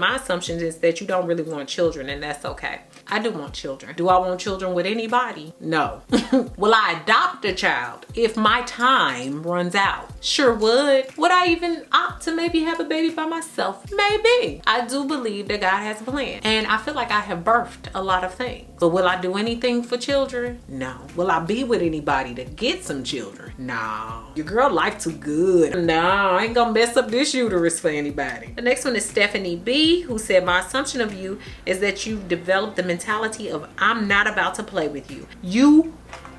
my assumption is that you don't really want children, and that's okay. I do want children. Do I want children with anybody? No. Will I adopt a child if my time runs out? Sure would. Would I even opt to maybe have a baby by myself? Maybe. I do believe that God has a plan, and I feel like I have birthed a lot of things. But will I do anything for children? No. Will I be with anybody to get some children? No. Your girl life too good. No, I ain't gonna mess up this uterus for anybody. The next one is Stephanie B, who said, my assumption of you is that you've developed the mentality of I'm not about to play with you. You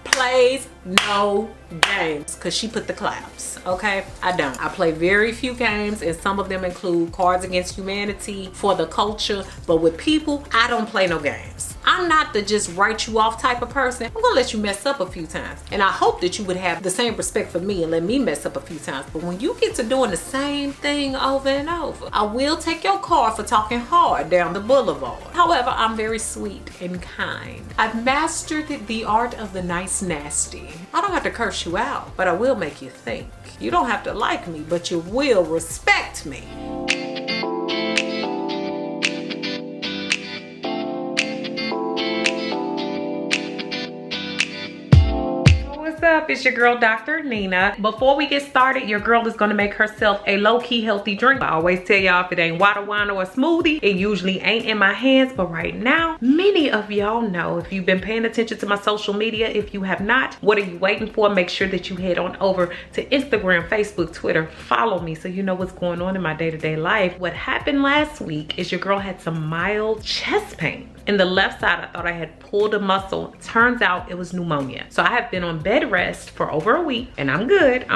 plays no games, because she put the claps. Okay, I don't. I play very few games, and some of them include Cards Against Humanity for the culture, but with people I don't play no games. I'm not the just write you off type of person. I'm gonna let you mess up a few times, and I hope that you would have the same respect for me and let me mess up a few times. But when you get to doing the same thing over and over, I will take your car for talking hard down the boulevard. However, I'm very sweet and kind. I've mastered the art of the nice nasty. I don't have to curse you out, but I will make you think. You don't have to like me, but you will respect me. What's up? It's your girl, Dr. Nina. Before we get started, your girl is gonna make herself a low-key healthy drink. I always tell y'all, if it ain't water, wine, or a smoothie, it usually ain't in my hands. But right now, many of y'all know, if you've been paying attention to my social media. If you have not, what are you waiting for? Make sure that you head on over to Instagram, Facebook, Twitter. Follow me so you know what's going on in my day-to-day life. What happened last week is your girl had some mild chest pain. In the left side, I thought I had pulled a muscle. Turns out it was pneumonia. So I have been on bed rest for over a week, and I'm good.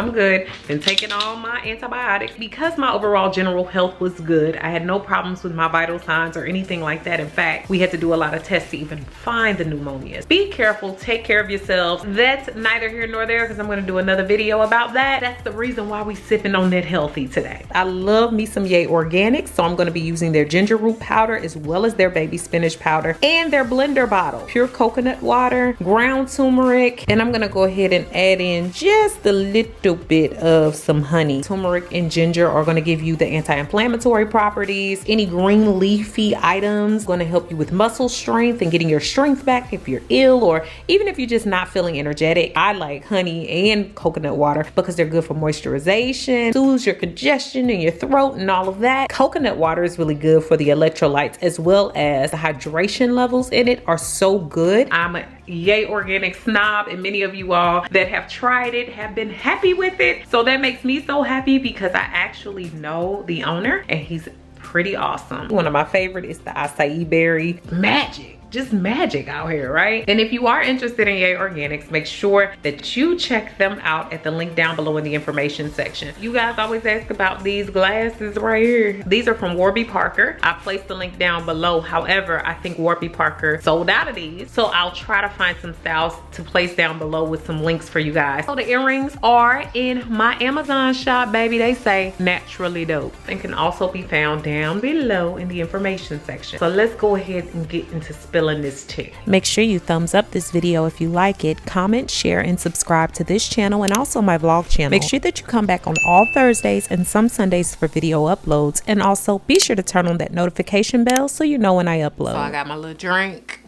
Been taking all my antibiotics because my overall general health was good. I had no problems with my vital signs or anything like that. In fact, we had to do a lot of tests to even find the pneumonia. Be careful, take care of yourselves. That's neither here nor there, because I'm gonna do another video about that. That's the reason why we sipping on that healthy today. I love me some Yay Organics, so I'm gonna be using their ginger root powder as well as their baby spinach powder and their blender bottle. Pure coconut water, ground turmeric, and I'm gonna go ahead and add in just a little bit of some honey. Turmeric and ginger are gonna give you the anti-inflammatory properties. Any green leafy items gonna help you with muscle strength and getting your strength back if you're ill, or even if you're just not feeling energetic. I like honey and coconut water because they're good for moisturization, soothes your congestion in your throat and all of that. Coconut water is really good for the electrolytes, as well as the hydration levels in it are so good. I'm a Yay Organic snob, and many of you all that have tried it have been happy with it. So that makes me so happy because I actually know the owner and he's pretty awesome. One of my favorite is the acai berry. Magic. Just magic out here, right? And if you are interested in Yay Organics, make sure that you check them out at the link down below in the information section. You guys always ask about these glasses right here. These are from Warby Parker. I placed the link down below. However, I think Warby Parker sold out of these, so I'll try to find some styles to place down below with some links for you guys. So the earrings are in my Amazon shop, baby. They say naturally dope, and can also be found down below in the information section. So let's go ahead and get into spilling this tea. Make sure you thumbs up this video if you like it, comment, share, and subscribe to this channel and also my vlog channel. Make sure that you come back on all Thursdays and some Sundays for video uploads, and also be sure to turn on that notification bell so you know when I upload. So I got my little drink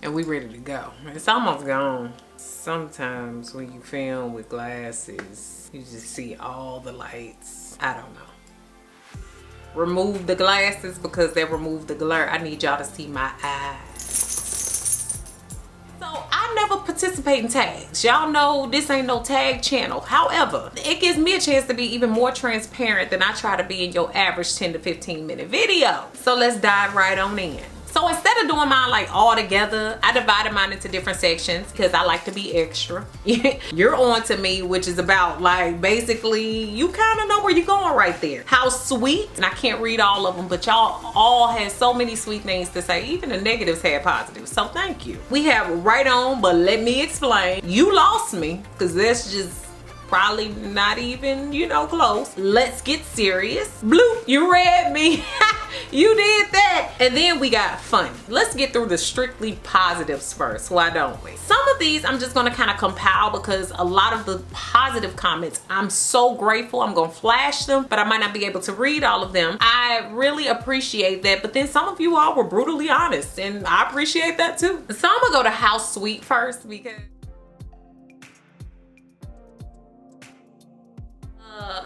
and we ready to go. It's almost gone. Sometimes when you film with glasses, you just see all the lights. I don't know. Remove the glasses because they remove the glare. I need y'all to see my eyes. So I never participate in tags. Y'all know this ain't no tag channel. However, it gives me a chance to be even more transparent than I try to be in your average 10 to 15 minute video. So let's dive right on in. So instead of doing mine like all together, I divided mine into different sections because I like to be extra. You're on to me, which is about like basically you kind of know where you're going right there. How sweet, and I can't read all of them, but y'all all had so many sweet things to say. Even the negatives had positives, so thank you. We have right on, but let me explain. You lost me because that's just probably not even, you know, close. Let's get serious. Bloop, you read me. You did that. And then we got funny. Let's get through the strictly positives first. Why don't we? Some of these I'm just gonna kind of compile because a lot of the positive comments, I'm so grateful. I'm gonna flash them, but I might not be able to read all of them. I really appreciate that. But then some of you all were brutally honest, and I appreciate that too. So I'm gonna go to how sweet first because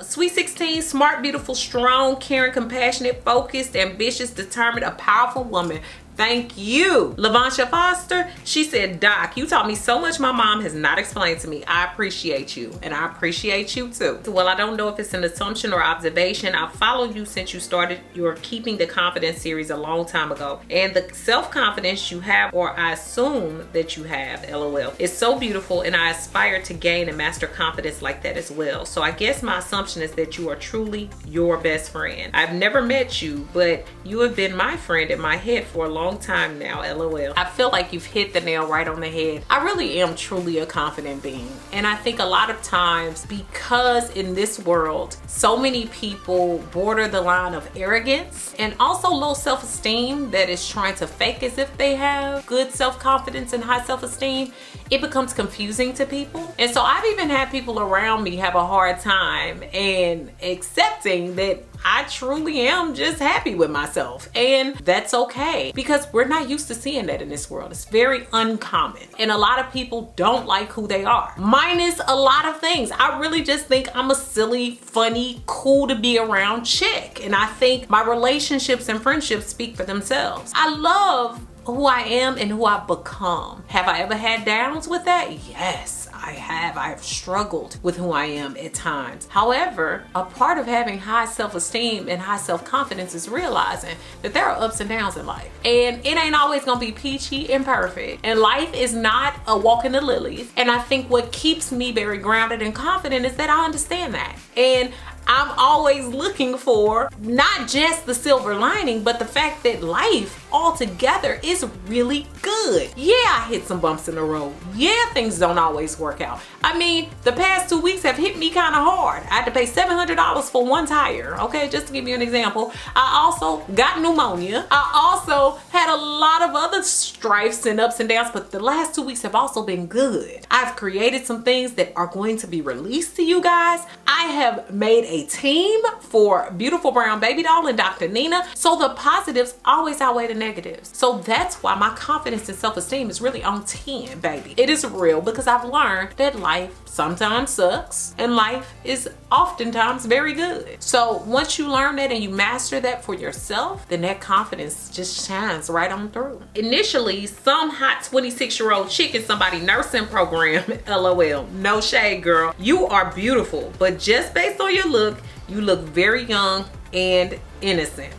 Sweet 16, smart, beautiful, strong, caring, compassionate, focused, ambitious, determined, a powerful woman. Thank you. LaVonsha Foster, she said, Doc, you taught me so much my mom has not explained to me. I appreciate you, and I appreciate you too. Well, I don't know if it's an assumption or observation. I've followed you since you started your Keeping the Confidence series a long time ago. And the self-confidence you have, or I assume that you have, LOL, is so beautiful, and I aspire to gain and master confidence like that as well. So I guess my assumption is that you are truly your best friend. I've never met you, but you have been my friend in my head for a long time now, LOL. I feel like you've hit the nail right on the head. I really am truly a confident being. And I think a lot of times, because in this world, so many people border the line of arrogance and also low self-esteem that is trying to fake as if they have good self-confidence and high self-esteem, it becomes confusing to people. And so I've even had people around me have a hard time and accepting that I truly am just happy with myself, and that's okay because we're not used to seeing that in this world. It's very uncommon, and a lot of people don't like who they are, minus a lot of things. I really just think I'm a silly, funny, cool to be around chick, and I think my relationships and friendships speak for themselves. I love who I am and who I've become. Have I ever had downs with that? Yes, I have. I've struggled with who I am at times. However, a part of having high self-esteem and high self-confidence is realizing that there are ups and downs in life. And it ain't always gonna be peachy and perfect. And life is not a walk in the lilies. And I think what keeps me very grounded and confident is that I understand that. And I'm always looking for not just the silver lining, but the fact that life altogether is really good. Yeah, I hit some bumps in the road. Yeah, things don't always work out. I mean, the past 2 weeks have hit me kind of hard. I had to pay $700 for one tire, okay, just to give you an example. I also got pneumonia. I also had a lot of other strifes and ups and downs, but the last 2 weeks have also been good. I've created some things that are going to be released to you guys. I have made a team for Beautiful Brown Baby Doll and Dr. Nina, so the positives always outweigh the negatives. So that's why my confidence and self-esteem is really on 10, baby. It is real because I've learned that life sometimes sucks and life is oftentimes very good. So once you learn that and you master that for yourself, then that confidence just shines right on through. Initially, some hot 26-year-old chick in somebody's nursing program, LOL, no shade, girl. You are beautiful, but just based on your look, you look very young and innocent.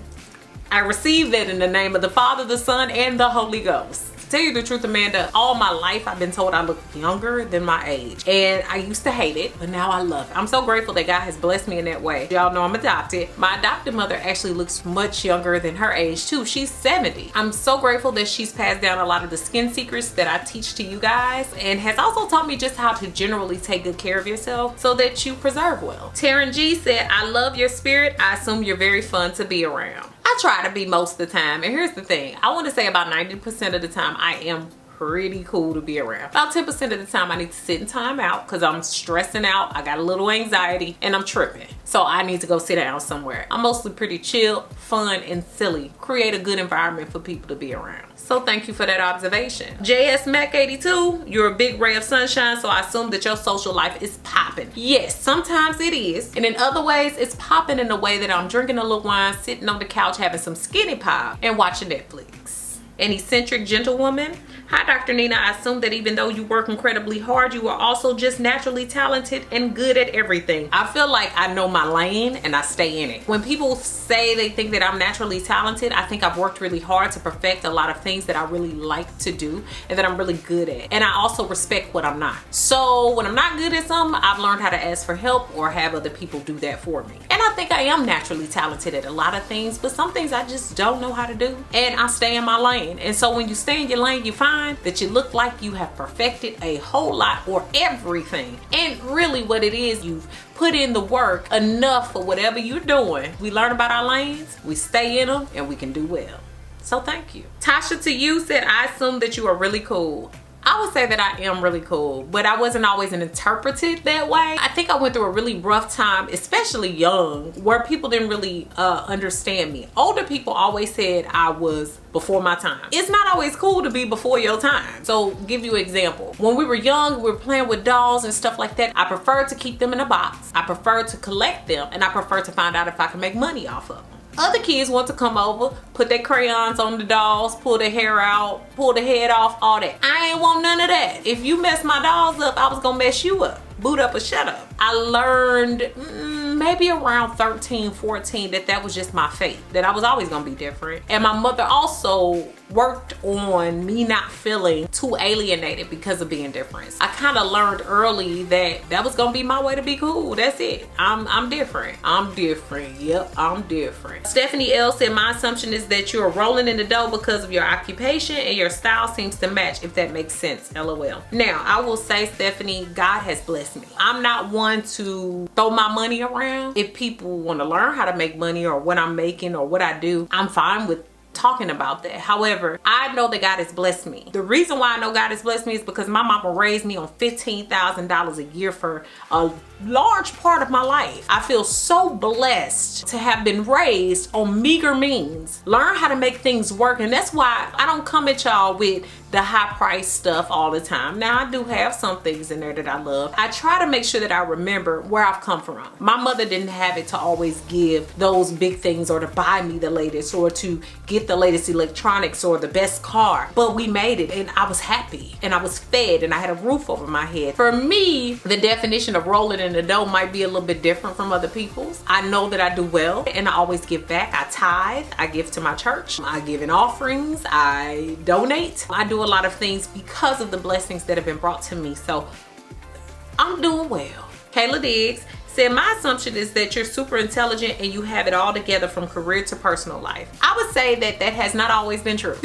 I received that in the name of the Father, the Son, and the Holy Ghost. To tell you the truth, Amanda, all my life I've been told I look younger than my age, and I used to hate it, but now I love it. I'm so grateful that God has blessed me in that way. Y'all know I'm adopted. My adopted mother actually looks much younger than her age too. She's 70. I'm so grateful that she's passed down a lot of the skin secrets that I teach to you guys, and has also taught me just how to generally take good care of yourself so that you preserve well. Taryn G said, I love your spirit. I assume you're very fun to be around. I try to be most of the time, and here's the thing. I want to say about 90% of the time I am pretty cool to be around. About 10% of the time I need to sit in time out because I'm stressing out, I got a little anxiety, and I'm tripping. So I need to go sit down somewhere. I'm mostly pretty chill, fun, and silly. Create a good environment for people to be around. So thank you for that observation. JS Mac 82, you're a big ray of sunshine, so I assume that your social life is popping. Yes, sometimes it is. And in other ways, it's popping in a way that I'm drinking a little wine, sitting on the couch, having some skinny pie, and watching Netflix. An eccentric gentlewoman. Hi, Dr. Nina. I assume that even though you work incredibly hard, you are also just naturally talented and good at everything. I feel like I know my lane and I stay in it. When people say they think that I'm naturally talented, I think I've worked really hard to perfect a lot of things that I really like to do and that I'm really good at. And I also respect what I'm not. So when I'm not good at something, I've learned how to ask for help or have other people do that for me. And I think I am naturally talented at a lot of things, but some things I just don't know how to do. And I stay in my lane. And so when you stay in your lane, you find that you look like you have perfected a whole lot or everything. And really what it is, you've put in the work enough for whatever you're doing. We learn about our lanes, we stay in them, and we can do well. So thank you. Tasha to you said, I assume that you are really cool. I would say that I am really cool, but I wasn't always interpreted that way. I think I went through a really rough time, especially young, where people didn't really understand me. Older people always said I was before my time. It's not always cool to be before your time. So give you an example. When we were young, we were playing with dolls and stuff like that. I preferred to keep them in a box. I preferred to collect them, and I preferred to find out if I could make money off of them. Other kids want to come over, put their crayons on the dolls, pull their hair out, pull the head off, all that. I ain't want none of that. If you mess my dolls up, I was gonna mess you up. Boot up or shut up. I learned maybe around 13, 14 that was just my fate, that I was always gonna be different. And my mother also worked on me not feeling too alienated because of being different. I kind of learned early that was gonna be my way to be cool. That's it. I'm different. I'm different. Yep, I'm different. Stephanie L said, my assumption is that you're rolling in the dough because of your occupation and your style seems to match, if that makes sense. LOL. Now, I will say, Stephanie, God has blessed me. I'm not one to throw my money around. If people want to learn how to make money or what I'm making or what I do, I'm fine with talking about that. However, I know that God has blessed me. The reason why I know God has blessed me is because my mama raised me on $15,000 a year for a large part of my life. I feel so blessed to have been raised on meager means, learn how to make things work, and that's why I don't come at y'all with the high price stuff all the time. Now, I do have some things in there that I love. I try to make sure that I remember where I've come from. My mother didn't have it to always give those big things or to buy me the latest or to get the latest electronics or the best car, but we made it and I was happy and I was fed and I had a roof over my head. For me, the definition of rolling in the dough might be a little bit different from other people's. I know that I do well and I always give back. I tithe, I give to my church, I give in offerings, I donate. I do a lot of things because of the blessings that have been brought to me. So I'm doing well. Kayla Diggs said, my assumption is that you're super intelligent and you have it all together from career to personal life. I would say that that has not always been true.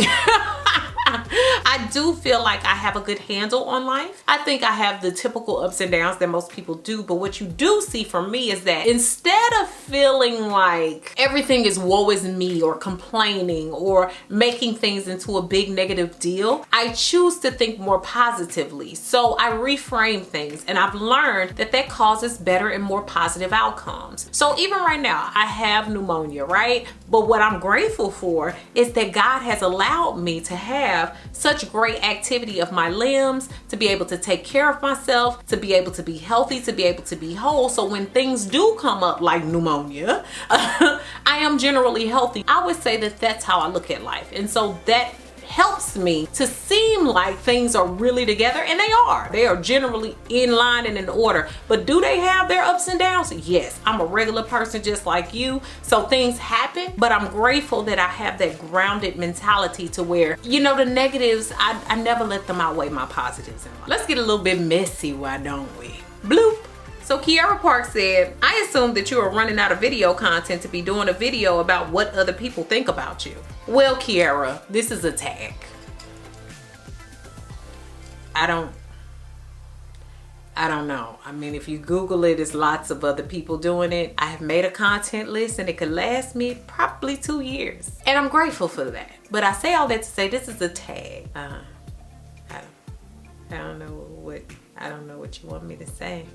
I do feel like I have a good handle on life. I think I have the typical ups and downs that most people do, but what you do see from me is that instead of feeling like everything is woe is me or complaining or making things into a big negative deal, I choose to think more positively. So I reframe things and I've learned that that causes better and more positive outcomes. So even right now, I have pneumonia, right? But what I'm grateful for is that God has allowed me to have such great activity of my limbs, to be able to take care of myself, to be able to be healthy, to be able to be whole. So when things do come up like pneumonia, I am generally healthy. I would say that that's how I look at life. And so that helps me to seem like things are really together, and they are. They are generally in line and in order. But do they have their ups and downs? Yes, I'm a regular person just like you, so things happen, but I'm grateful that I have that grounded mentality to where, you know, the negatives, I never let them outweigh my positives in life. Let's get a little bit messy, why don't we? Bloop. So Kiara Park said, I assume that you are running out of video content to be doing a video about what other people think about you. Well, Kiara, this is a tag. I don't know. I mean, if you Google it, there's lots of other people doing it. I have made a content list and it could last me probably 2 years. And I'm grateful for that. But I say all that to say this is a tag. I don't know what you want me to say.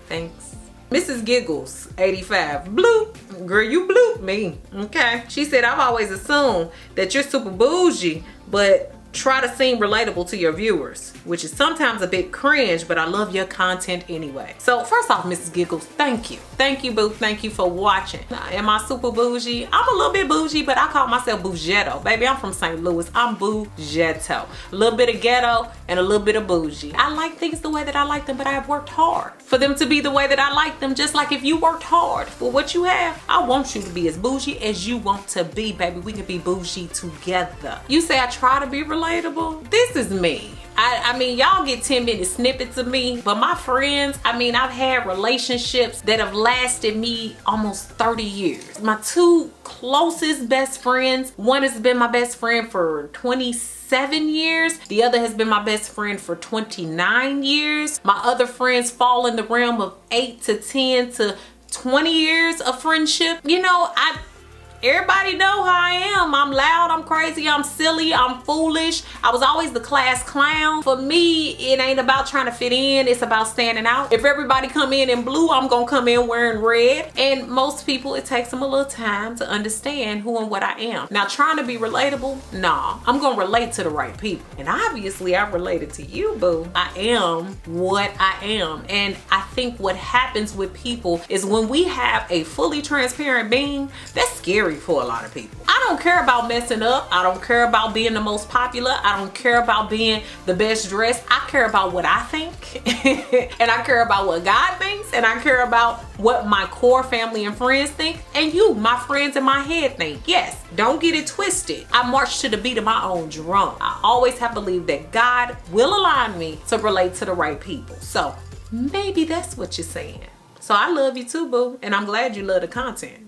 Thanks. Mrs. Giggles 85, bloop. Girl, you bloop me. Okay. She said, I've always assumed that you're super bougie, but try to seem relatable to your viewers, which is sometimes a bit cringe, but I love your content anyway. So first off, Mrs. Giggles, thank you. Thank you, boo. Thank you for watching. Am I super bougie? I'm a little bit bougie, but I call myself bougetto. Baby, I'm from St. Louis. I'm bougetto. A little bit of ghetto and a little bit of bougie. I like things the way that I like them, but I have worked hard for them to be the way that I like them. Just like if you worked hard for what you have, I want you to be as bougie as you want to be, baby. We can be bougie together. You say I try to be relatable? This is me. I mean, y'all get 10-minute snippets of me, but my friends, I mean, I've had relationships that have lasted me almost 30 years. My two closest best friends, one has been my best friend for 27 years. The other has been my best friend for 29 years. My other friends fall in the realm of 8 to 10 to 20 years of friendship. You know, everybody know how I am. I'm loud, I'm I'm crazy, I'm silly, I'm foolish. I was always the class clown. For me, it ain't about trying to fit in, it's about standing out. If everybody come in blue, I'm gonna come in wearing red. And most people, it takes them a little time to understand who and what I am. Now, trying to be relatable, nah, I'm gonna relate to the right people. And obviously I related to you, boo. I am what I am. And I think what happens with people is when we have a fully transparent being, that's scary for a lot of people. I don't care about messing up. I don't care about being the most popular. I don't care about being the best dressed. I care about what I think. And I care about what God thinks. And I care about what my core family and friends think. And you, my friends in my head, think. Yes, don't get it twisted. I march to the beat of my own drum. I always have believed that God will align me to relate to the right people. So maybe that's what you're saying. So I love you too, boo. And I'm glad you love the content.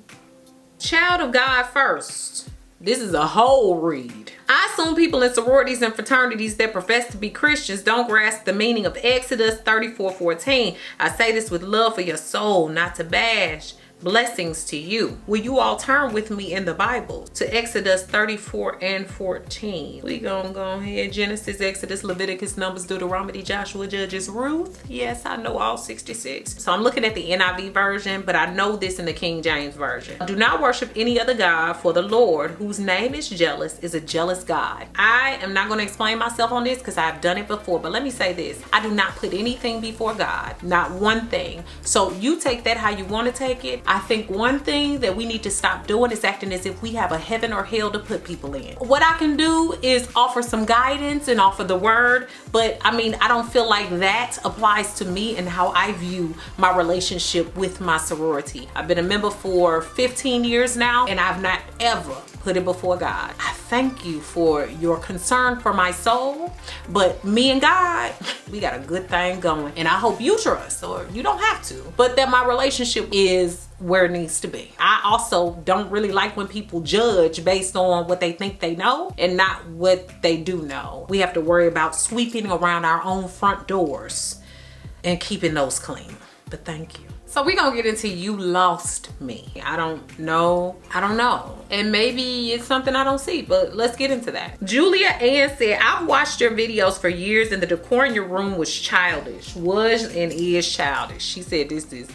Child of God first. This is a whole read. I assume people in sororities and fraternities that profess to be Christians don't grasp the meaning of Exodus 34:14. I say this with love for your soul, not to bash. Blessings to you. Will you all turn with me in the Bible to Exodus 34:14? We gonna go ahead. Genesis, Exodus, Leviticus, Numbers, Deuteronomy, Joshua, Judges, Ruth. Yes, I know all 66. So I'm looking at the NIV version, but I know this in the King James version. Do not worship any other God, for the Lord, whose name is jealous, is a jealous God. I am not going to explain myself on this because I've done it before, but let me say this. I do not put anything before God, not one thing. So you take that how you want to take it. I think one thing that we need to stop doing is acting as if we have a heaven or hell to put people in. What I can do is offer some guidance and offer the word, but I mean, I don't feel like that applies to me and how I view my relationship with my sorority. I've been a member for 15 years now, and I've not ever put it before God. I thank you for your concern for my soul, but me and God, we got a good thing going, and I hope you trust, or you don't have to, but that my relationship is where it needs to be. I also don't really like when people judge based on what they think they know and not what they do know. We have to worry about sweeping around our own front doors and keeping those clean. But thank you. So we're gonna get into you lost me. I don't know. And maybe it's something I don't see, but let's get into that. Julia Ann said, I've watched your videos for years and the decor in your room was childish. Was and is childish. She said this is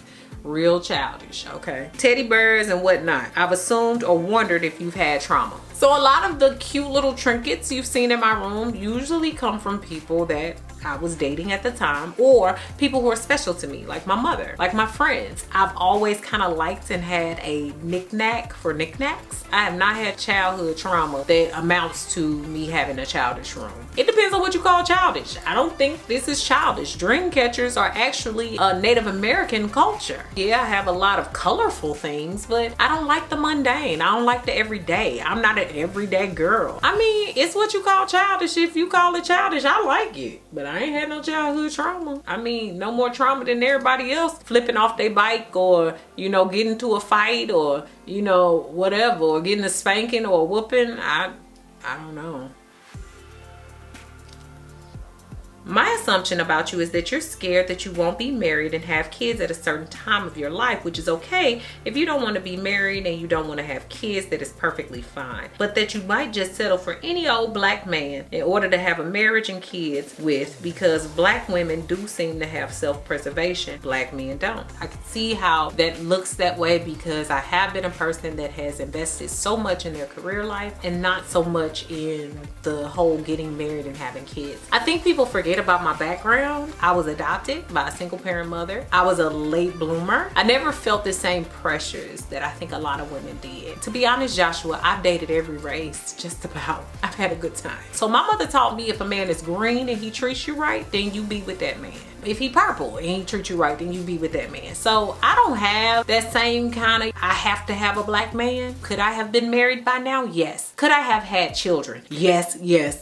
real childish, okay? Teddy bears and whatnot. I've assumed or wondered if you've had trauma. So a lot of the cute little trinkets you've seen in my room usually come from people that I was dating at the time, or people who are special to me, like my mother, like my friends. I've always kind of liked and had a knick-knack for knickknacks. I have not had childhood trauma that amounts to me having a childish room. It depends on what you call childish. I don't think this is childish. Dream catchers are actually a Native American culture. Yeah, I have a lot of colorful things, but I don't like the mundane. I don't like the everyday. I'm not an everyday girl. I mean, it's what you call childish. If you call it childish, I like it, but I ain't had no childhood trauma. I mean, no more trauma than everybody else flipping off their bike, or, you know, getting into a fight, or, you know, whatever, or getting a spanking or a whooping. I don't know. My assumption about you is that you're scared that you won't be married and have kids at a certain time of your life, which is okay. If you don't want to be married and you don't want to have kids, that is perfectly fine. But that you might just settle for any old black man in order to have a marriage and kids with, because black women do seem to have self-preservation. Black men don't. I can see how that looks that way because I have been a person that has invested so much in their career life and not so much in the whole getting married and having kids. I think people forget about my background. I was adopted by a single parent mother. I was a late bloomer. I never felt the same pressures that I think a lot of women did. To be honest, Joshua, I've dated every race, just about. I've had a good time. So my mother taught me if a man is green and he treats you right, then you be with that man. If he purple and he treats you right, then you be with that man. So I don't have that same kind of, I have to have a black man. Could I have been married by now? Yes. Could I have had children? Yes,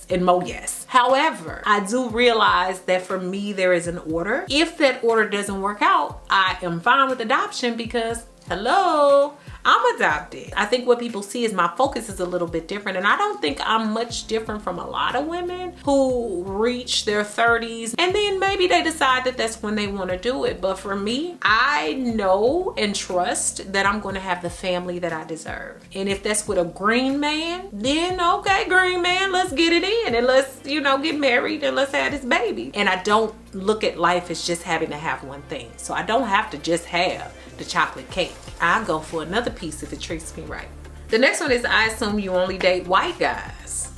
and more yes. However, I do realize that for me, there is an order. If that order doesn't work out, I am fine with adoption because, hello, I'm adopted. I think what people see is my focus is a little bit different, and I don't think I'm much different from a lot of women who reach their 30s and then maybe they decide that that's when they want to do it. But for me, I know and trust that I'm going to have the family that I deserve. And if that's with a green man, then okay, green man, let's get it in and let's, you know, get married and let's have this baby. And I don't look at life as just having to have one thing. So I don't have to just have the chocolate cake. I'll go for another piece if it treats me right. The next one is, I assume you only date white guys.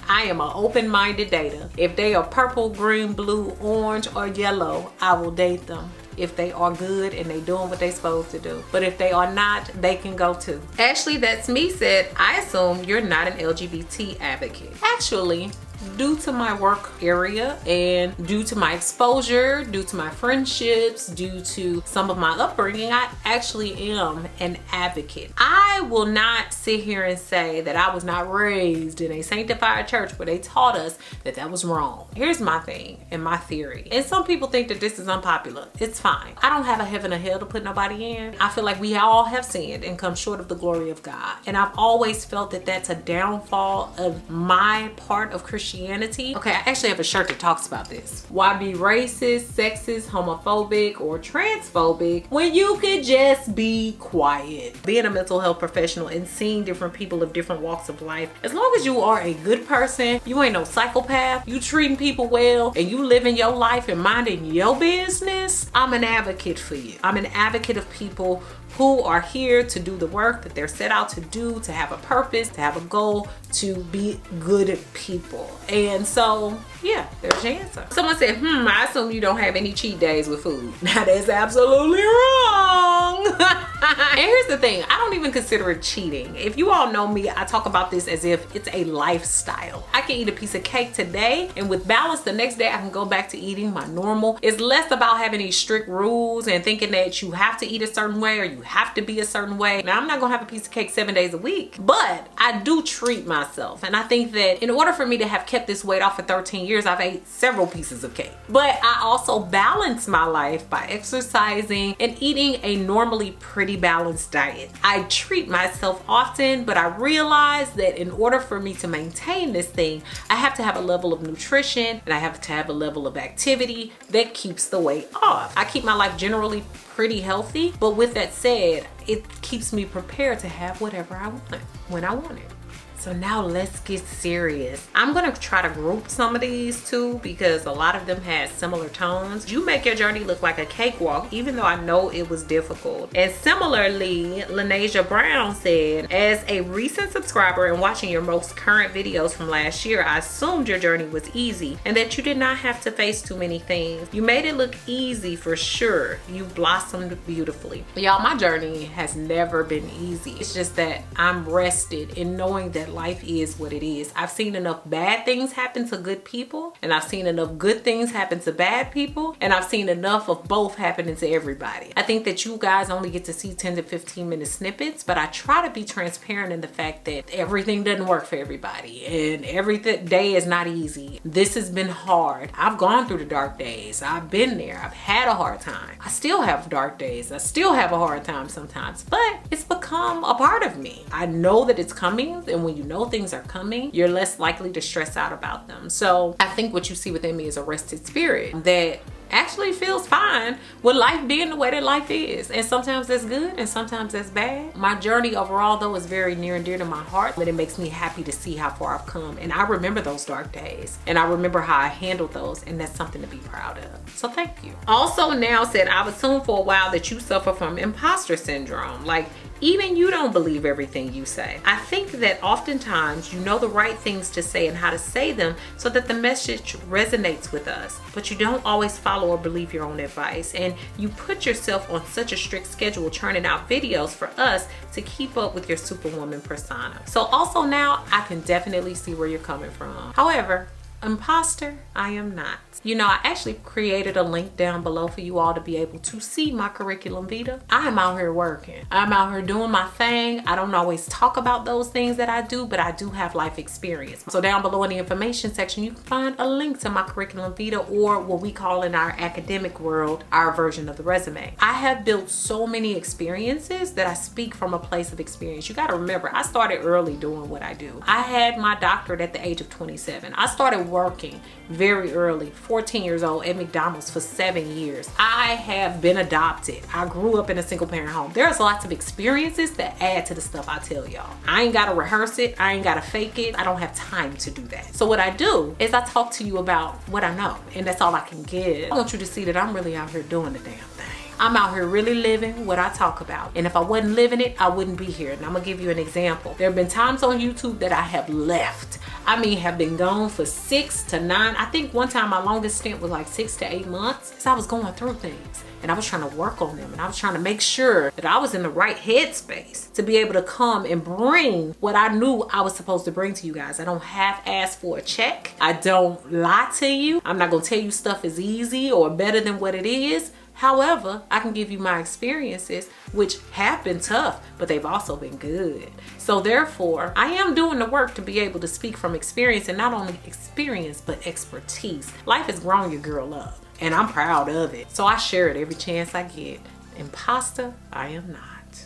I am an open-minded dater. If they are purple, green, blue, orange, or yellow, I will date them if they are good and they doing what they supposed to do. But if they are not, they can go too. Ashley, that's me, said, I assume you're not an LGBT advocate. Actually, due to my work area and due to my exposure, due to my friendships, due to some of my upbringing, I actually am an advocate. I will not sit here and say that I was not raised in a sanctified church where they taught us that that was wrong. Here's my thing and my theory. And some people think that this is unpopular. It's fine. I don't have a heaven or hell to put nobody in. I feel like we all have sinned and come short of the glory of God. And I've always felt that that's a downfall of my part of Christianity. Okay, I actually have a shirt that talks about this. Why be racist, sexist, homophobic, or transphobic when you could just be quiet? Being a mental health professional and seeing different people of different walks of life, as long as you are a good person, you ain't no psychopath, you treating people well, and you living your life and minding your business, I'm an advocate for you. I'm an advocate of people who are here to do the work that they're set out to do, to have a purpose, to have a goal, to be good people. And so, yeah, there's your answer. Someone said, I assume you don't have any cheat days with food. Now that's absolutely wrong. And here's the thing, I don't even consider it cheating. If you all know me, I talk about this as if it's a lifestyle. I can eat a piece of cake today, and with balance, the next day I can go back to eating my normal. It's less about having these strict rules and thinking that you have to eat a certain way or you have to be a certain way. Now, I'm not gonna have a piece of cake 7 days a week, but I do treat myself. And I think that in order for me to have kept this weight off for 13 years, I've ate several pieces of cake. But I also balance my life by exercising and eating a normally pretty balanced diet. I treat myself often, but I realize that in order for me to maintain this thing, I have to have a level of nutrition and I have to have a level of activity that keeps the weight off. I keep my life generally pretty healthy, but with that said, it keeps me prepared to have whatever I want when I want it. So now let's get serious. I'm gonna try to group some of these too because a lot of them had similar tones. You make your journey look like a cakewalk, even though I know it was difficult. And similarly, Lanasia Brown said, as a recent subscriber and watching your most current videos from last year, I assumed your journey was easy and that you did not have to face too many things. You made it look easy for sure. You blossomed beautifully. Y'all, my journey has never been easy. It's just that I'm rested in knowing that life is what it is. I've seen enough bad things happen to good people, and I've seen enough good things happen to bad people, and I've seen enough of both happening to everybody. I think that you guys only get to see 10 to 15 minute snippets, but I try to be transparent in the fact that everything doesn't work for everybody and every day is not easy. This has been hard. I've gone through the dark days. I've been there. I've had a hard time. I still have dark days. I still have a hard time sometimes, but it's become a part of me. I know that it's coming, and when you know things are coming, you're less likely to stress out about them. So I think what you see within me is a rested spirit that actually feels fine with life being the way that life is. And sometimes that's good and sometimes that's bad. My journey overall though is very near and dear to my heart, but it makes me happy to see how far I've come. And I remember those dark days and I remember how I handled those, and that's something to be proud of. So thank you. Also now said, I've assumed for a while that you suffer from imposter syndrome. Like, even you don't believe everything you say. I think that oftentimes you know the right things to say and how to say them so that the message resonates with us, but you don't always follow or believe your own advice, and you put yourself on such a strict schedule churning out videos for us to keep up with your superwoman persona. So also now I can definitely see where you're coming from. However, Imposter, I am not. You know, I actually created a link down below for you all to be able to see my curriculum vitae. I am out here working. I'm out here doing my thing. I don't always talk about those things that I do, but I do have life experience. So down below in the information section, you can find a link to my curriculum vitae, or what we call in our academic world, our version of the resume. I have built so many experiences that I speak from a place of experience. You got to remember, I started early doing what I do. I had my doctorate at the age of 27. I started working very early, 14 years old at McDonald's for 7 years. I have been adopted. I grew up in a single parent home. There's lots of experiences that add to the stuff I tell y'all. I ain't gotta rehearse it. I ain't gotta fake it. I don't have time to do that. So what I do is I talk to you about what I know, and that's all I can give. I want you to see that I'm really out here doing the damn thing. I'm out here really living what I talk about. And if I wasn't living it, I wouldn't be here. And I'm gonna give you an example. There have been times on YouTube that I have left. I mean, have been gone for 6 to 9. I think one time my longest stint was like 6 to 8 months. Because I was going through things and I was trying to work on them. And I was trying to make sure that I was in the right headspace to be able to come and bring what I knew I was supposed to bring to you guys. I don't half-ass for a check. I don't lie to you. I'm not gonna tell you stuff is easy or better than what it is. However, I can give you my experiences, which have been tough, but they've also been good. So therefore, I am doing the work to be able to speak from experience, and not only experience, but expertise. Life has grown your girl up, and I'm proud of it. So I share it every chance I get. Imposter, I am not.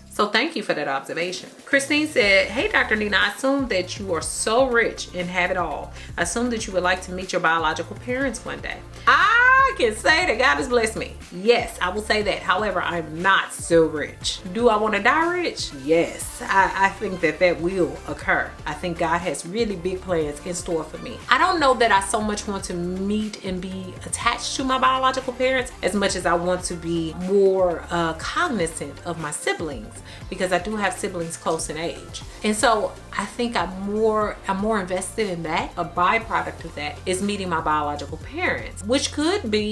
So thank you for that observation. Christine said, hey, Dr. Nina, I assume that you are so rich and have it all. I assume that you would like to meet your biological parents one day. I can say that God has blessed me. Yes, I will say that. However, I'm not so rich. Do I want to die rich? Yes, I think that that will occur. I think God has really big plans in store for me. I don't know that I so much want to meet and be attached to my biological parents as much as I want to be more cognizant of my siblings, because I do have siblings close in age. And so I think I'm more invested in that. A byproduct of that is meeting my biological parents, which could be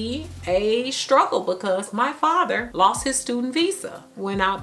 a struggle because my father lost his student visa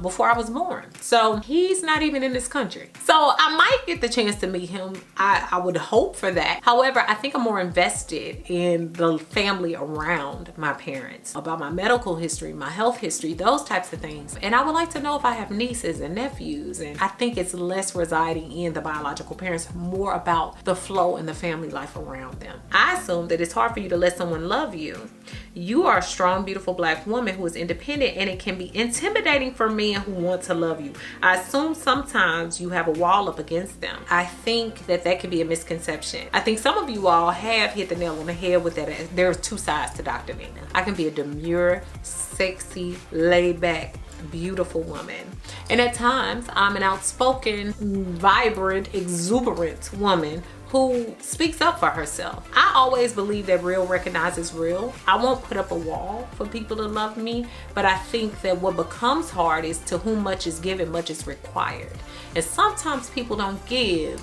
before I was born. So he's not even in this country. So I might get the chance to meet him. I would hope for that. However, I think I'm more invested in the family around my parents, about my medical history, my health history, those types of things. And I would like to know if I have nieces and nephews. And I think it's less residing in the biological parents, more about the flow and the family life around them. I assume that it's hard for you to let someone love you. You are a strong, beautiful Black woman who is independent, and it can be intimidating for men who want to love you. I assume sometimes you have a wall up against them. I think that that can be a misconception. I think some of you all have hit the nail on the head with that. There are two sides to Dr. Nina. I can be a demure, sexy, laid back, beautiful woman, and at times I'm an outspoken, vibrant, exuberant woman who speaks up for herself. I always believe that real recognizes real. I won't put up a wall for people to love me, but I think that what becomes hard is to whom much is given, much is required. And sometimes people don't give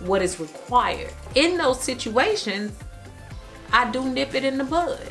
what is required. In those situations, I do nip it in the bud.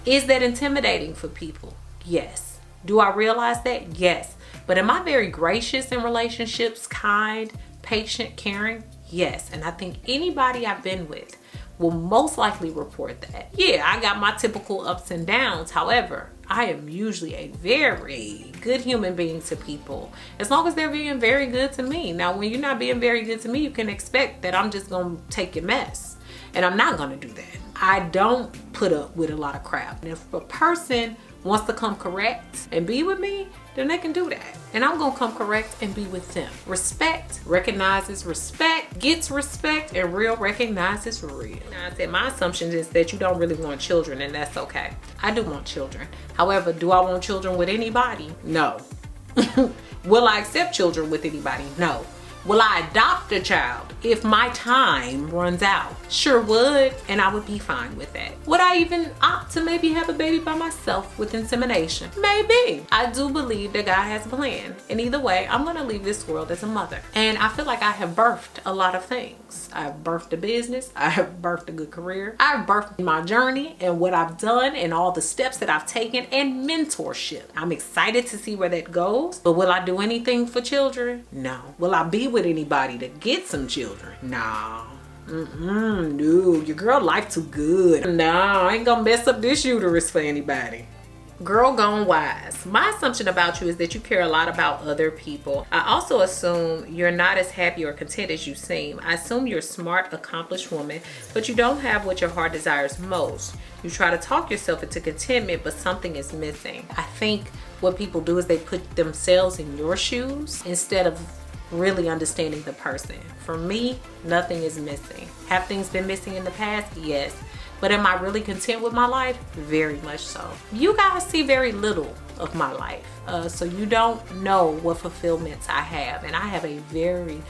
Is that intimidating for people? Yes. Do I realize that? Yes. But am I very gracious in relationships, kind, patient, caring? Yes. And I think anybody I've been with will most likely report that. Yeah, I got my typical ups and downs. However, I am usually a very good human being to people, as long as they're being very good to me. Now, when you're not being very good to me, you can expect that I'm just gonna take your mess. And I'm not gonna do that. I don't put up with a lot of crap. And if a person wants to come correct and be with me, then they can do that. And I'm gonna come correct and be with them. Respect recognizes respect, gets respect, and real recognizes real. Now, I said my assumption is that you don't really want children, and that's okay. I do want children. However, do I want children with anybody? No. Will I accept children with anybody? No. Will I adopt a child if my time runs out? Sure would, and I would be fine with that. Would I even opt to maybe have a baby by myself with insemination? Maybe. I do believe that God has a plan. And either way, I'm gonna leave this world as a mother. And I feel like I have birthed a lot of things. I've birthed a business, I have birthed a good career, I've birthed my journey and what I've done and all the steps that I've taken and mentorship. I'm excited to see where that goes, but will I do anything for children? No. Will I be with anybody to get some children? No. No, your girl life too good. No, I ain't gonna mess up this uterus for anybody. Girl gone wise. My assumption about you is that you care a lot about other people. I also assume you're not as happy or content as you seem. I assume you're a smart, accomplished woman, but you don't have what your heart desires most. You try to talk yourself into contentment, but something is missing. I think what people do is they put themselves in your shoes instead of really understanding the person. For me, nothing is missing. Have things been missing in the past? Yes. But am I really content with my life? Very much so. You guys see very little of my life. So you don't know what fulfillments I have. And I have a very,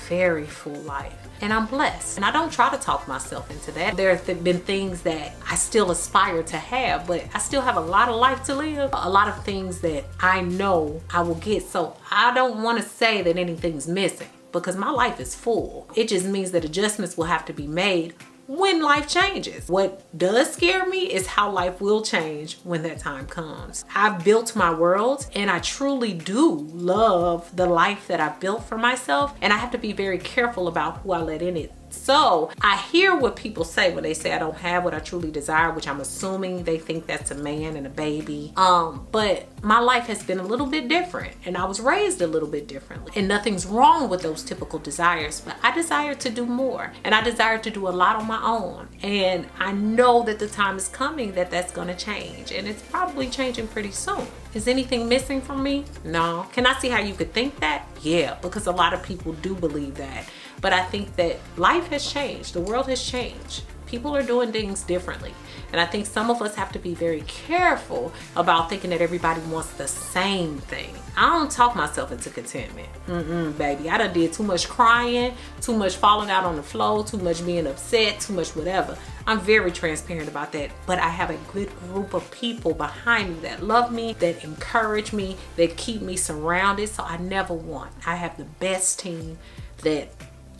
very full life. And I'm blessed. And I don't try to talk myself into that. There have been things that I still aspire to have, but I still have a lot of life to live. A lot of things that I know I will get. So I don't want to say that anything's missing because my life is full. It just means that adjustments will have to be made when life changes. What does scare me is how life will change when that time comes. I've built my world and I truly do love the life that I've built for myself, and I have to be very careful about who I let in it. So I hear what people say when they say I don't have what I truly desire, which I'm assuming they think that's a man and a baby. But my life has been a little bit different and I was raised a little bit differently, and nothing's wrong with those typical desires, but I desire to do more and I desire to do a lot on my own. And I know that the time is coming that that's going to change, and it's probably changing pretty soon. Is anything missing from me? No. Can I see how you could think that? Yeah, because a lot of people do believe that. But I think that life has changed. The world has changed. People are doing things differently. And I think some of us have to be very careful about thinking that everybody wants the same thing. I don't talk myself into contentment. Baby. I done did too much crying, too much falling out on the floor, too much being upset, too much whatever. I'm very transparent about that. But I have a good group of people behind me that love me, that encourage me, that keep me surrounded. So I never want. I have the best team that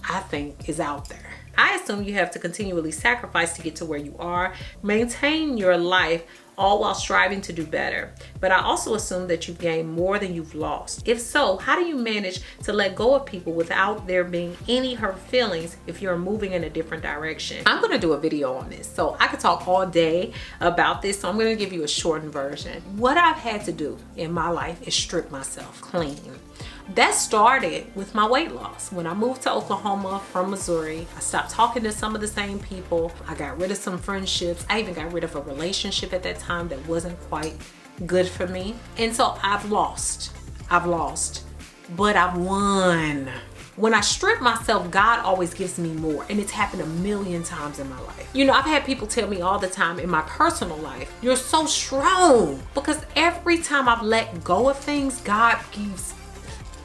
I think is out there. I assume you have to continually sacrifice to get to where you are, maintain your life, all while striving to do better. But I also assume that you've gained more than you've lost. If so, how do you manage to let go of people without there being any hurt feelings if you're moving in a different direction? I'm gonna do a video on this, so I could talk all day about this, so I'm gonna give you a shortened version. What I've had to do in my life is strip myself clean. That started with my weight loss. When I moved to Oklahoma from Missouri, I stopped talking to some of the same people. I got rid of some friendships. I even got rid of a relationship at that time that wasn't quite good for me. And so I've lost, but I've won. When I strip myself, God always gives me more, and it's happened a million times in my life. You know, I've had people tell me all the time in my personal life, you're so strong, because every time I've let go of things, God gives,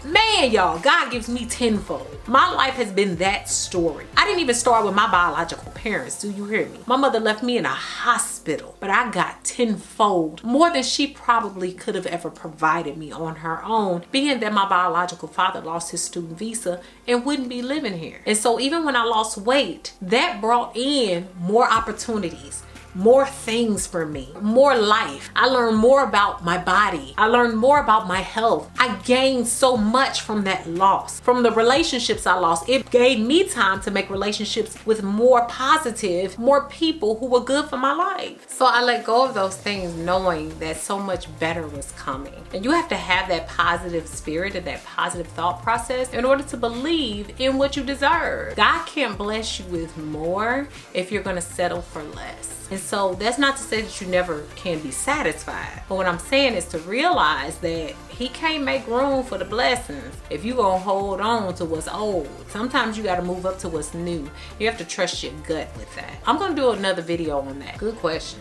man, y'all, God gives me tenfold. My life has been that story. I didn't even start with my biological parents, do you hear me? My mother left me in a hospital, but I got tenfold, more than she probably could have ever provided me on her own, being that my biological father lost his student visa and wouldn't be living here. And so even when I lost weight, that brought in more opportunities, more things for me, more life. I learned more about my body. I learned more about my health. I gained so much from that loss. From the relationships I lost, it gave me time to make relationships with more positive, more people who were good for my life. So I let go of those things knowing that so much better was coming. And you have to have that positive spirit and that positive thought process in order to believe in what you deserve. God can't bless you with more if you're gonna settle for less. And so that's not to say that you never can be satisfied. But what I'm saying is to realize that he can't make room for the blessings if you're gonna hold on to what's old. Sometimes you gotta move up to what's new. You have to trust your gut with that. I'm gonna do another video on that. Good question.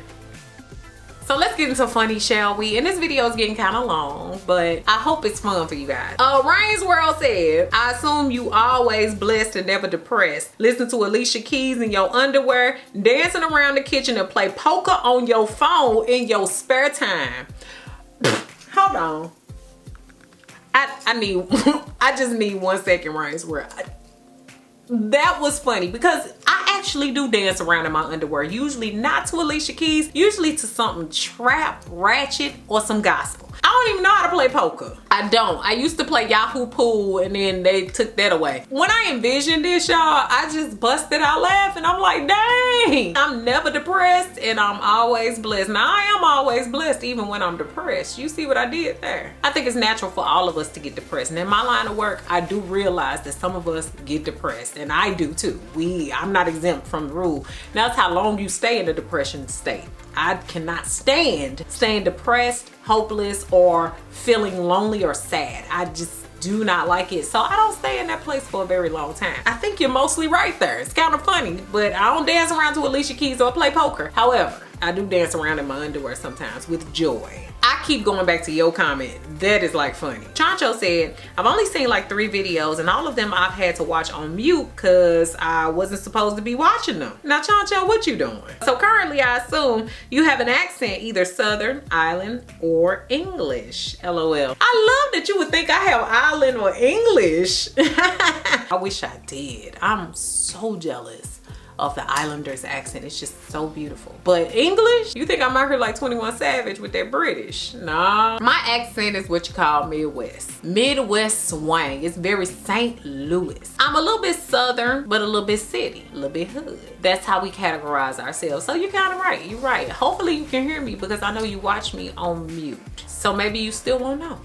So let's get into funny, shall we? And this video is getting kind of long, but I hope it's fun for you guys. Rain's World said, I assume you always blessed and never depressed. Listen to Alicia Keys in your underwear, dancing around the kitchen and play poker on your phone in your spare time. Hold on. I just need 1 second, Rain's World. That was funny because I actually do dance around in my underwear. Usually not to Alicia Keys, usually to something trap, ratchet, or some gospel. I don't even know how to play poker. I don't. I used to play Yahoo Pool and then they took that away. When I envisioned this, y'all, I just busted out laughing. I'm like, dang, I'm never depressed and I'm always blessed. Now I am always blessed even when I'm depressed. You see what I did there? I think it's natural for all of us to get depressed. And in my line of work, I do realize that some of us get depressed, and I do too. I'm not exempt from the rule. Now it's how long you stay in the depression state. I cannot stand staying depressed, hopeless, or feeling lonely or sad. I just do not like it. So I don't stay in that place for a very long time. I think you're mostly right there. It's kind of funny, but I don't dance around to Alicia Keys or play poker. However, I do dance around in my underwear sometimes with joy. I keep going back to your comment. That is like funny. Chancho said, I've only seen like 3 videos and all of them I've had to watch on mute because I wasn't supposed to be watching them. Now Chancho, what you doing? So currently I assume you have an accent, either Southern, Island, or English. LOL. I love that you would think I have Island or English. I wish I did. I'm so jealous of the Islanders accent. It's just so beautiful. But English? You think I'm out here like 21 Savage with that British? Nah. My accent is what you call Midwest. Midwest swang. It's very St. Louis. I'm a little bit Southern, but a little bit city, a little bit hood. That's how we categorize ourselves. So you're kind of right. You're right. Hopefully you can hear me because I know you watch me on mute. So maybe you still won't know.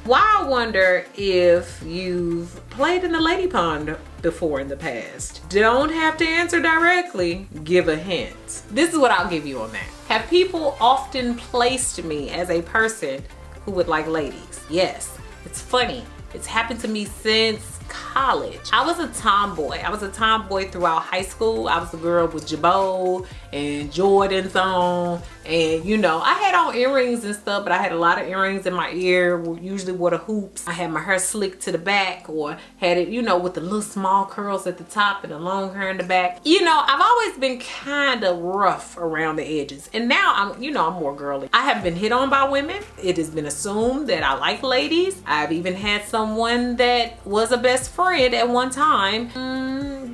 Why I wonder if you've played in the lady pond before in the past. Don't have to answer directly, give a hint. This is what I'll give you on that. Have people often placed me as a person who would like ladies? Yes, it's funny. It's happened to me since college. I was a tomboy. I was a tomboy throughout high school. I was the girl with Jabot and Jordans on, and you know, I had on earrings and stuff, but I had a lot of earrings in my ear, usually wore the hoops. I had my hair slicked to the back, or had it, you know, with the little small curls at the top and the long hair in the back. You know, I've always been kind of rough around the edges, and now I'm, you know, I'm more girly. I have been hit on by women. It has been assumed that I like ladies. I've even had someone that was a best friend at one time.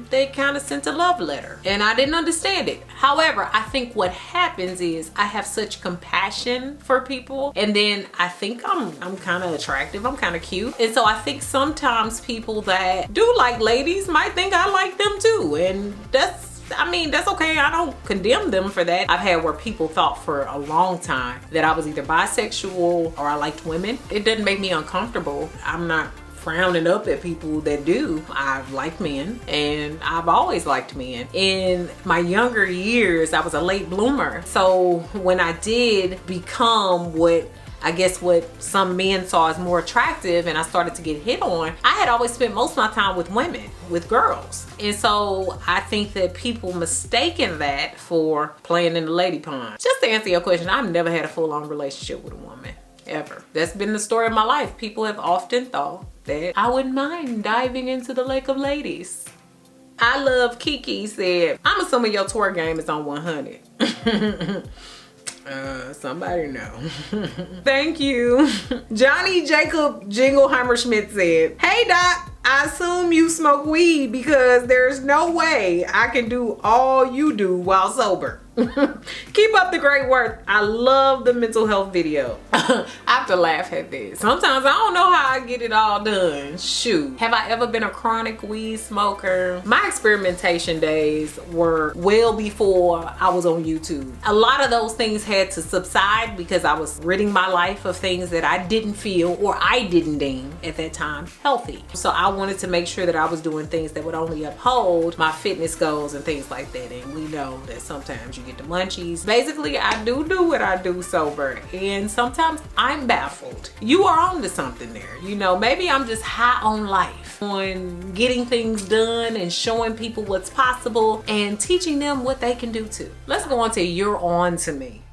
They kind of sent a love letter and I didn't understand it. However, I think what happens is I have such compassion for people, and then I think I'm kind of attractive, I'm kind of cute, and so I think sometimes people that do like ladies might think I like them too, and that's okay. I don't condemn them for that. I've had where people thought for a long time that I was either bisexual or I liked women. It doesn't make me uncomfortable. I'm not frowning up at people that do. I like men, and I've always liked men. In my younger years, I was a late bloomer. So when I did become what some men saw as more attractive and I started to get hit on, I had always spent most of my time with women, with girls. And so I think that people mistaken that for playing in the lady pond. Just to answer your question, I've never had a full-on relationship with a woman, ever. That's been the story of my life. People have often thought that I wouldn't mind diving into the lake of ladies. I love Kiki said, I'm assuming your tour game is on 100. Somebody know. Thank you. Johnny Jacob Jingleheimer Schmidt said, hey Doc, I assume you smoke weed because there's no way I can do all you do while sober. Keep up the great work. I love the mental health video. I have to laugh at this. Sometimes I don't know how I get it all done. Shoot. Have I ever been a chronic weed smoker? My experimentation days were well before I was on YouTube. A lot of those things had to subside because I was ridding my life of things that I didn't feel or I didn't deem at that time healthy. So I wanted to make sure that I was doing things that would only uphold my fitness goals and things like that. And we know that sometimes you get the munchies. Basically, I do what I do sober, and sometimes I'm baffled. You are on to something there. You know, maybe I'm just high on life, on getting things done and showing people what's possible and teaching them what they can do too. Let's go on to You're On to Me.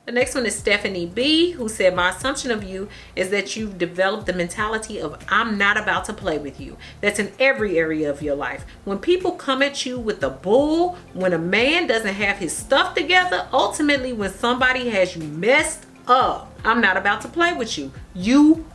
The next one is Stephanie B, who said, my assumption of you is that you've developed the mentality of I'm not about to play with you. That's in every area of your life. When people come at you with the bull, when a man doesn't have his stuff together, ultimately when somebody has you messed up, I'm not about to play with you. You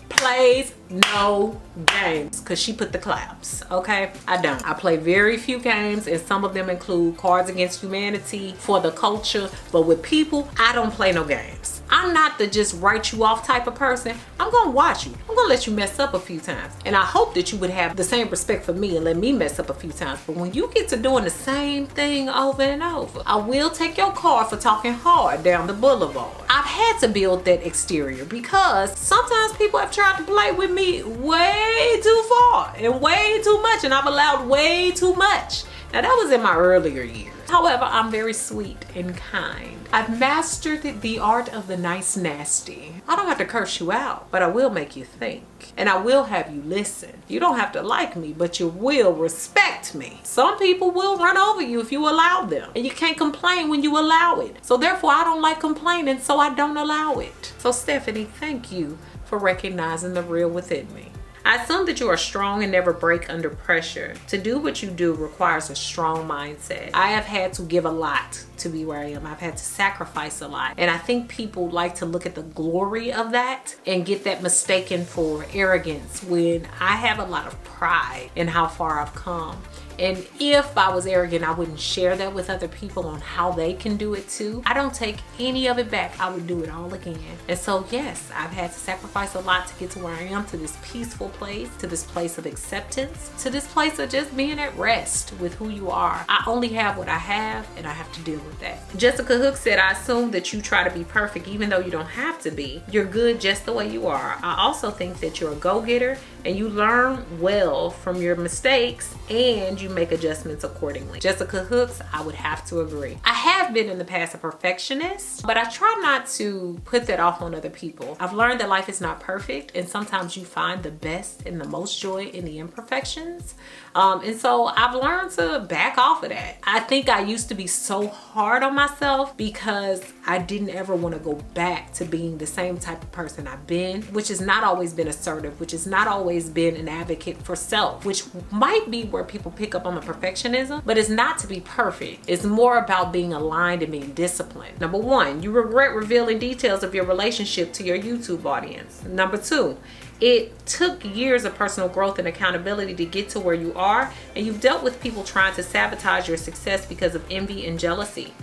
plays no games because she put the claps. Okay, I don't. I play very few games, and some of them include Cards Against Humanity for the culture, but with people, I don't play no games. I'm not the just write you off type of person. I'm gonna watch you. I'm gonna let you mess up a few times, and I hope that you would have the same respect for me and let me mess up a few times. But when you get to doing the same thing over and over, I will take your car for talking hard down the boulevard. I've had to build that exterior because sometimes people have tried to play with me way too far and way too much, and I've allowed way too much. Now that was in my earlier years. However, I'm very sweet and kind. I've mastered the art of the nice nasty. I don't have to curse you out, but I will make you think. And I will have you listen. You don't have to like me, but you will respect me. Some people will run over you if you allow them. And you can't complain when you allow it. So therefore, I don't like complaining, so I don't allow it. So Stephanie, thank you for recognizing the real within me. I assume that you are strong and never break under pressure. To do what you do requires a strong mindset. I have had to give a lot to be where I am. I've had to sacrifice a lot. And I think people like to look at the glory of that and get that mistaken for arrogance when I have a lot of pride in how far I've come. And if I was arrogant, I wouldn't share that with other people on how they can do it too. I don't take any of it back. I would do it all again. And so yes, I've had to sacrifice a lot to get to where I am, to this peaceful place, to this place of acceptance, to this place of just being at rest with who you are. I only have what I have, and I have to deal with that. Jessica Hook said, I assume that you try to be perfect even though you don't have to be. You're good just the way you are. I also think that you're a go-getter and you learn well from your mistakes and you make adjustments accordingly. Jessica Hooks, I would have to agree. I have been in the past a perfectionist, but I try not to put that off on other people. I've learned that life is not perfect, and sometimes you find the best and the most joy in the imperfections. And so I've learned to back off of that. I think I used to be so hard on myself because I didn't ever want to go back to being the same type of person I've been, which has not always been assertive, which has not always been an advocate for self, which might be where people pick up on the perfectionism, but it's not to be perfect. It's more about being aligned and being disciplined. Number one, you regret revealing details of your relationship to your YouTube audience. Number two, it took years of personal growth and accountability to get to where you are, and you've dealt with people trying to sabotage your success because of envy and jealousy.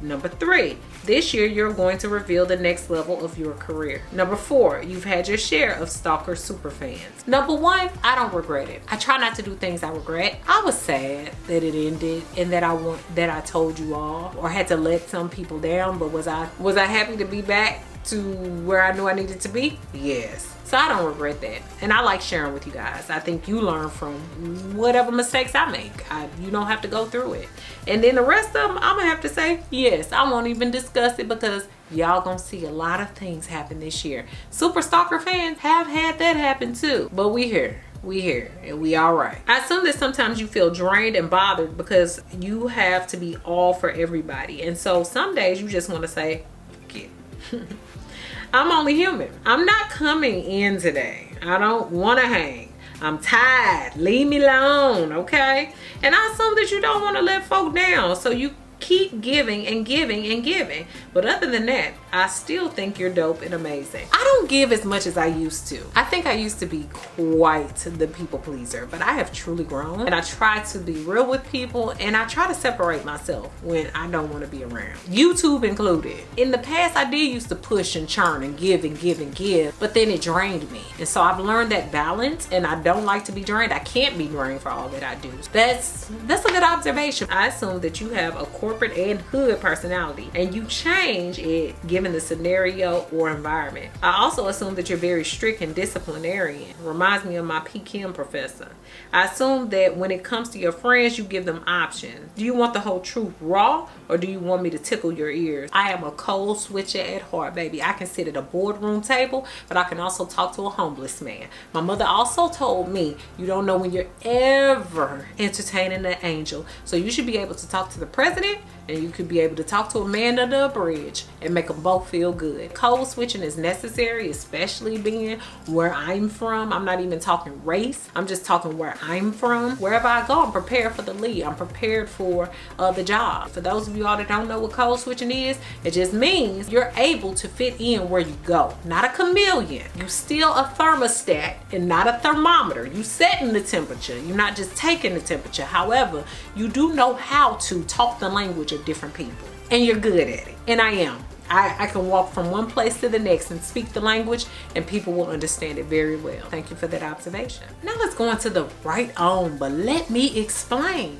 Number three, this year you're going to reveal the next level of your career. Number four, you've had your share of stalker superfans. Number one, I don't regret it. I try not to do things I regret. I was sad that it ended and that I told you all or had to let some people down, but was I happy to be back to where I knew I needed to be? Yes. So I don't regret that. And I like sharing with you guys. I think you learn from whatever mistakes I make. You don't have to go through it. And then the rest of them, I'm gonna have to say, yes, I won't even discuss it because y'all gonna see a lot of things happen this year. Super stalker fans have had that happen too. But we here and we all right. I assume that sometimes you feel drained and bothered because you have to be all for everybody. And so some days you just want to say, forget. I'm only human. I'm not coming in today. I don't want to hang. I'm tired. Leave me alone, okay? And I assume that you don't want to let folk down, so you keep giving and giving and giving. But other than that, I still think you're dope and amazing. I don't give as much as I used to. I think I used to be quite the people pleaser, but I have truly grown, and I try to be real with people, and I try to separate myself when I don't want to be around, YouTube included. In the past, I did used to push and churn and give and give and give, but then it drained me. And so I've learned that balance, and I don't like to be drained. I can't be drained for all that I do. That's a good observation. I assume that you have a corporate and hood personality, and you change it given the scenario or environment. I also assume that you're very strict and disciplinarian. Reminds me of my PChem professor. I assume that when it comes to your friends, you give them options. Do you want the whole truth raw, or do you want me to tickle your ears? I am a cold switcher at heart, baby. I can sit at a boardroom table, but I can also talk to a homeless man. My mother also told me, you don't know when you're ever entertaining an angel. So you should be able to talk to the president and you could be able to talk to a man under a bridge and make them both feel good. Code switching is necessary, especially being where I'm from. I'm not even talking race. I'm just talking where I'm from. Wherever I go, I'm prepared for the lead. I'm prepared for the job. For those of you all that don't know what code switching is, it just means you're able to fit in where you go. Not a chameleon. You still a thermostat and not a thermometer. You setting the temperature. You're not just taking the temperature. However, you do know how to talk the language of different people, and you're good at it. And I am. I can walk from one place to the next and speak the language, and people will understand it very well. Thank you for that observation. Now let's go into the right on, but let me explain.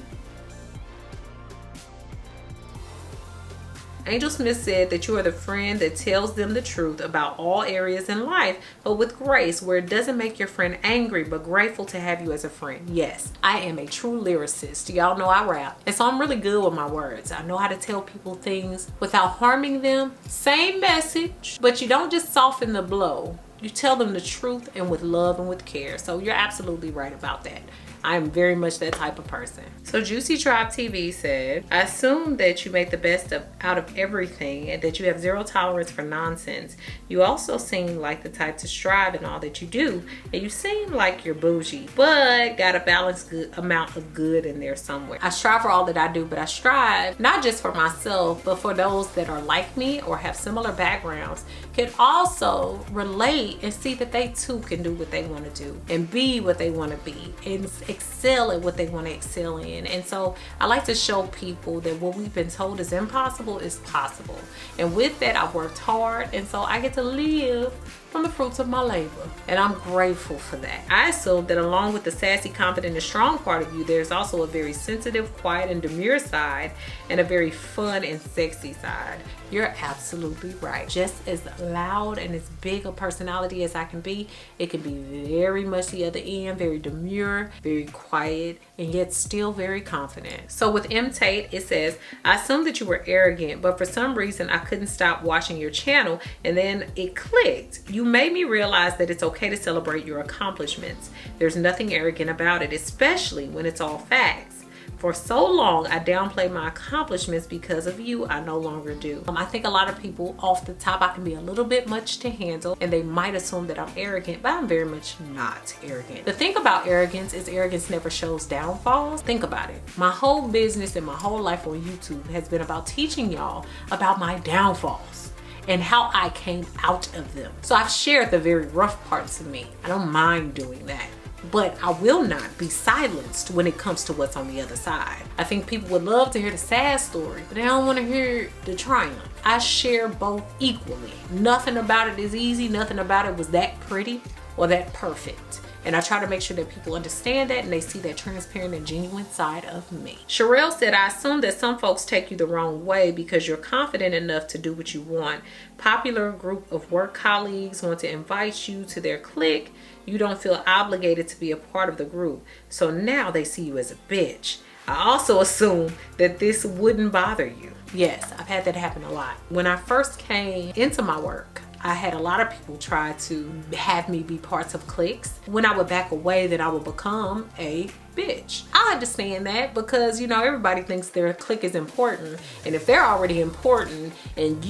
Angel Smith said that you are the friend that tells them the truth about all areas in life, but with grace, where it doesn't make your friend angry, but grateful to have you as a friend. Yes, I am a true lyricist. Y'all know I rap, and so I'm really good with my words. I know how to tell people things without harming them. Same message, but you don't just soften the blow. You tell them the truth, and with love and with care. So you're absolutely right about that. I am very much that type of person. So Juicy Tribe TV said, I assume that you make the best out of everything and that you have zero tolerance for nonsense. You also seem like the type to strive in all that you do, and you seem like you're bougie, but got a balanced amount of good in there somewhere. I strive for all that I do, but I strive not just for myself, but for those that are like me or have similar backgrounds, can also relate and see that they too can do what they want to do and be what they want to be and excel at what they want to excel in. And so I like to show people that what we've been told is impossible is possible. And with that, I've worked hard, and so I get to live from the fruits of my labor, and I'm grateful for that. I assume that along with the sassy, confident, and strong part of you, there's also a very sensitive, quiet, and demure side, and a very fun and sexy side. You're absolutely right. Just as loud and as big a personality as I can be, it can be very much the other end, very demure, very quiet, and yet still very confident. So with M. Tate, it says, I assumed that you were arrogant, but for some reason I couldn't stop watching your channel, and then it clicked. You made me realize that it's okay to celebrate your accomplishments. There's nothing arrogant about it, especially when it's all facts. For so long, I downplayed my accomplishments because of you. I no longer do. I think a lot of people off the top, I can be a little bit much to handle, and they might assume that I'm arrogant, but I'm very much not arrogant. The thing about arrogance is arrogance never shows downfalls. Think about it. My whole business and my whole life on YouTube has been about teaching y'all about my downfalls and how I came out of them. So I've shared the very rough parts of me. I don't mind doing that. But I will not be silenced when it comes to what's on the other side. I think people would love to hear the sad story, but they don't want to hear the triumph. I share both equally. Nothing about it is easy. Nothing about it was that pretty or that perfect. And I try to make sure that people understand that and they see that transparent and genuine side of me. Sherelle said, I assume that some folks take you the wrong way because you're confident enough to do what you want. Popular group of work colleagues want to invite you to their clique. You don't feel obligated to be a part of the group. So now they see you as a bitch. I also assume that this wouldn't bother you. Yes, I've had that happen a lot. When I first came into my work, I had a lot of people try to have me be parts of cliques. When I would back away, then I would become a bitch. I understand that because, you know, everybody thinks their clique is important. And if they're already important and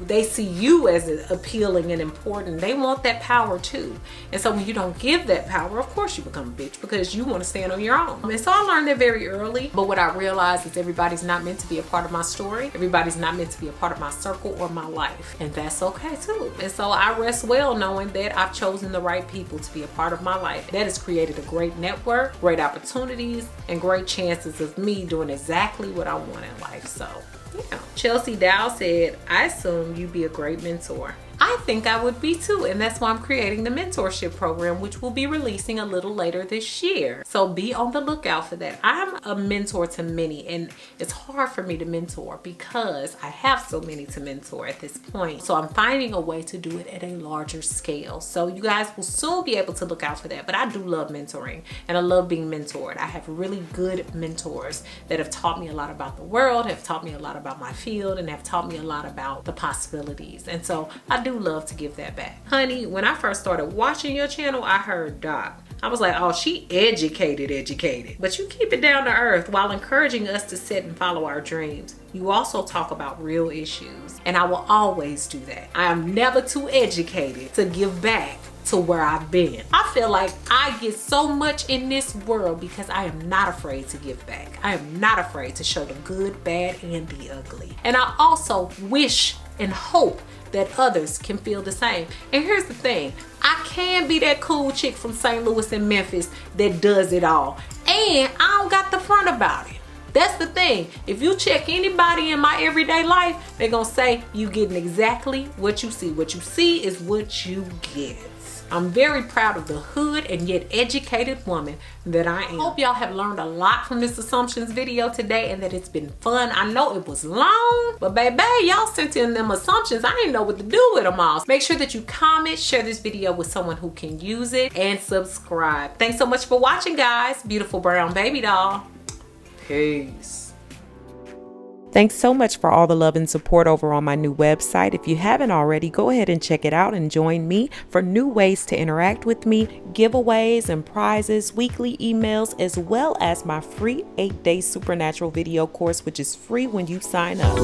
they see you as appealing and important, they want that power too. And so when you don't give that power, of course you become a bitch because you want to stand on your own. And so I learned that very early. But what I realized is everybody's not meant to be a part of my story. Everybody's not meant to be a part of my circle or my life. And that's okay too. And so I rest well knowing that I've chosen the right people to be a part of my life. That has created a great network, great opportunities, and great chances of me doing exactly what I want in life. So, yeah. Chelsea Dow said, I assume you'd be a great mentor. I think I would be too, and that's why I'm creating the mentorship program, which will be releasing a little later this year. So be on the lookout for that. I'm a mentor to many, and it's hard for me to mentor because I have so many to mentor at this point. So I'm finding a way to do it at a larger scale. So you guys will soon be able to look out for that. But I do love mentoring, and I love being mentored. I have really good mentors that have taught me a lot about the world, have taught me a lot about my field, and have taught me a lot about the possibilities. And so I do love to give that back. Honey, when I first started watching your channel, I heard Doc. I was like, oh, she educated. But you keep it down to earth while encouraging us to set and follow our dreams. You also talk about real issues, and I will always do that. I am never too educated to give back to where I've been. I feel like I get so much in this world because I am not afraid to give back. I am not afraid to show the good, bad, and the ugly. And I also wish and hope that others can feel the same. And here's the thing, I can be that cool chick from St. Louis and Memphis that does it all. And I don't got the front about it. That's the thing. If you check anybody in my everyday life, they're gonna say you getting exactly what you see. What you see is what you get. I'm very proud of the hood and yet educated woman that I am. I hope y'all have learned a lot from this assumptions video today and that it's been fun. I know it was long, but baby, y'all sent in them assumptions. I didn't know what to do with them all. Make sure that you comment, share this video with someone who can use it, and subscribe. Thanks so much for watching, guys. Beautiful Brown Baby Doll. Peace. Thanks so much for all the love and support over on my new website. If you haven't already, go ahead and check it out and join me for new ways to interact with me, giveaways and prizes, weekly emails, as well as my free 8-day supernatural video course, which is free when you sign up.